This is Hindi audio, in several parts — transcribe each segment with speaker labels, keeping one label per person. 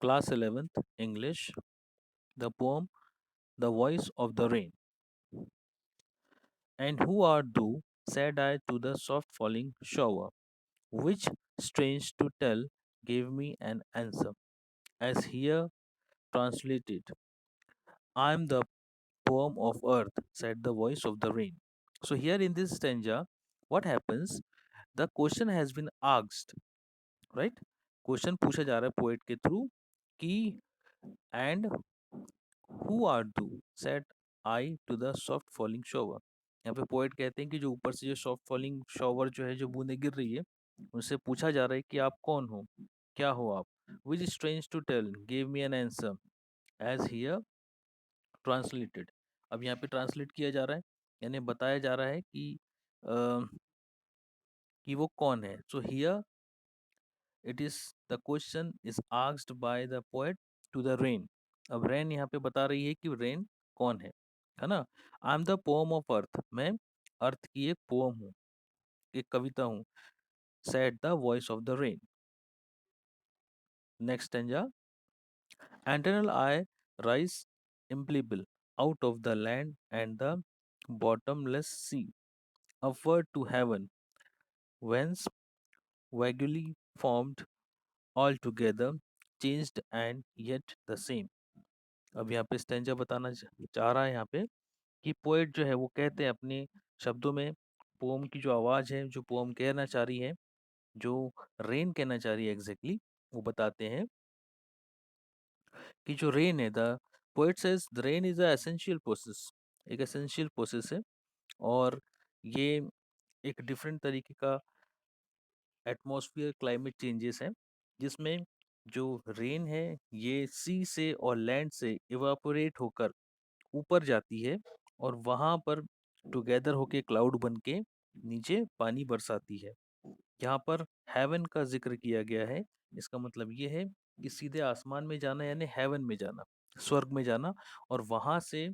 Speaker 1: Class 11th English. The poem The Voice of the Rain. And who art thou? Said I to the soft falling shower, which, strange to tell, gave me an answer. As here translated, I am the poem of earth, said the voice of the rain. So, here in this stanza, what happens? The question has been asked, right? Question पूछा जा रहा है पोएट के थ्रू कि and who are to said I to the soft falling shower. यहाँ पे पोएट कहते हैं कि जो ऊपर से जो सॉफ्ट फॉलिंग शॉवर जो है जो बूंदें गिर रही है उनसे पूछा जा रहा है कि आप कौन हो, क्या हो आप। Which strange to tell give me an answer as here translated. अब यहाँ पे ट्रांसलेट किया जा रहा है, यानी बताया जा रहा है कि वो कौन है। So here it is the question is asked by the poet to the rain. अब रेन यहाँ पे बता रही है कि रेन कौन है ना। I am the poem of earth, मैं अर्थ की एक पोम हूँ, एक कविता हूँ। Said the voice of the rain. Next stanza. Eternal I rise impalpable out of the land and the bottomless sea upward to heaven whence vaguely formed altogether changed and yet the same। अब यहाँ पे स्टेंजा बताना चाह रहा है यहाँ पे कि पोएट जो है वो कहते हैं अपने शब्दों में पोम की जो आवाज़ है, जो पोम कहना चाह रही है, जो रेन कहना चाह रही है एग्जैक्टली, वो बताते हैं कि जो रेन है, the poet says the rain is a essential process, एक एसेंशियल प्रोसेस है। और ये एक डिफरेंट तरीके का एटमॉस्फेयर क्लाइमेट चेंजेस हैं, जिसमें जो रेन है ये सी से और लैंड से इवापोरेट होकर ऊपर जाती है और वहाँ पर टुगेदर होके क्लाउड बन के नीचे पानी बरसाती है। यहाँ पर हेवन का जिक्र किया गया है। इसका मतलब ये है कि सीधे आसमान में जाना यानी हेवन में जाना, स्वर्ग में जाना। और वहाँ से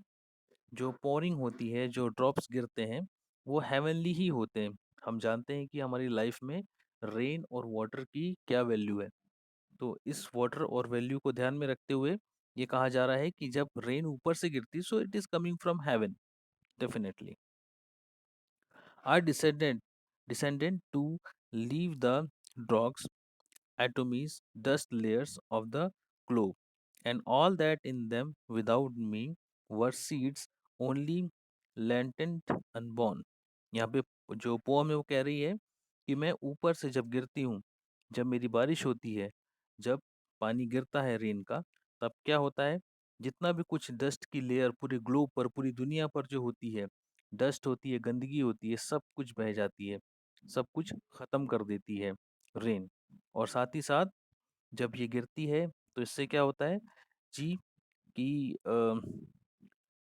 Speaker 1: जो पोरिंग होती है, जो ड्रॉप्स गिरते हैं, वो हेवनली ही होते हैं। हम जानते हैं कि हमारी लाइफ में रेन और वाटर की क्या वैल्यू है। तो इस वाटर और वैल्यू को ध्यान में रखते हुए ये कहा जा रहा है कि जब रेन ऊपर से गिरती so it is coming from heaven definitely. Are descendant to leave the droughts atomies, dust layers of the globe, and all that in them without me were seeds only latent unborn। यहाँ पे जो पोम है वो कह रही है कि मैं ऊपर से जब गिरती हूँ, जब मेरी बारिश होती है, जब पानी गिरता है रेन का, तब क्या होता है, जितना भी कुछ डस्ट की लेयर पूरे ग्लोब पर, पूरी दुनिया पर जो होती है, डस्ट होती है, गंदगी होती है, सब कुछ बह जाती है, सब कुछ खत्म कर देती है रेन। और साथ ही साथ जब ये गिरती है तो इससे क्या होता है जी कि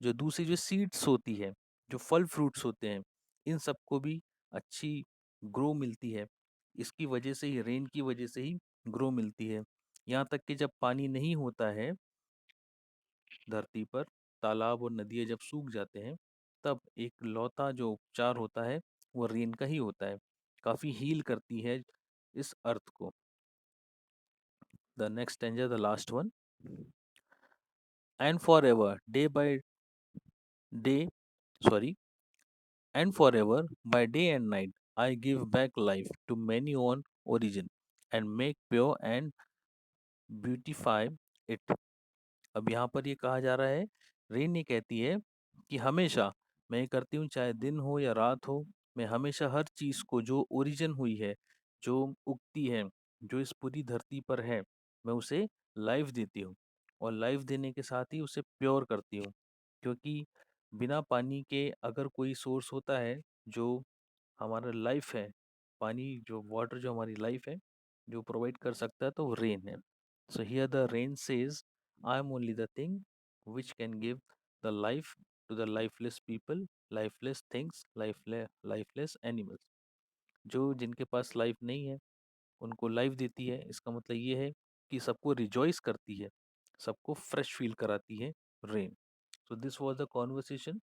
Speaker 1: जो दूसरी जो सीड्स होती है, जो फल फ्रूट्स होते हैं, इन सबको भी अच्छी ग्रो मिलती है। इसकी वजह से ही, रेन की वजह से ही ग्रो मिलती है। यहाँ तक कि जब पानी नहीं होता है धरती पर, तालाब और नदियाँ जब सूख जाते हैं, तब एक लौता जो उपचार होता है वो रेन का ही होता है। काफ़ी हील करती है इस अर्थ को। The next stanza, the last one. And forever, day by day, sorry, and forever, by day and night, I give back life to many on origin and make pure and beautify it। अब यहाँ पर ये कहा जा रहा है, रेन ये कहती है कि हमेशा मैं ये करती हूँ, चाहे दिन हो या रात हो, मैं हमेशा हर चीज़ को जो ओरिजिन हुई है, जो उगती है, जो इस पूरी धरती पर है, मैं उसे लाइफ देती हूँ। और लाइफ देने के साथ ही उसे प्योर करती हूँ, क्योंकि बिना पानी के अगर कोई सोर्स होता है जो हमारा लाइफ है, पानी जो वाटर जो हमारी लाइफ है जो प्रोवाइड कर सकता है, तो वो रेन है। So here the rain says I am only the thing which can give the life to the lifeless people, lifeless things, lifeless animals. जो जिनके पास लाइफ नहीं है उनको लाइफ देती है। इसका मतलब ये है कि सबको रिजॉइस करती है, सबको फ्रेश फील कराती है rain. So this was the conversation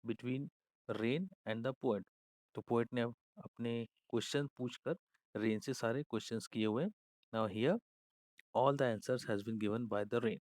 Speaker 1: between rain and the poet. तो पोएट ने अपने क्वेश्चन पूछकर रेन से सारे क्वेश्चंस किए हुए। Now here all the answers has been given by the rain.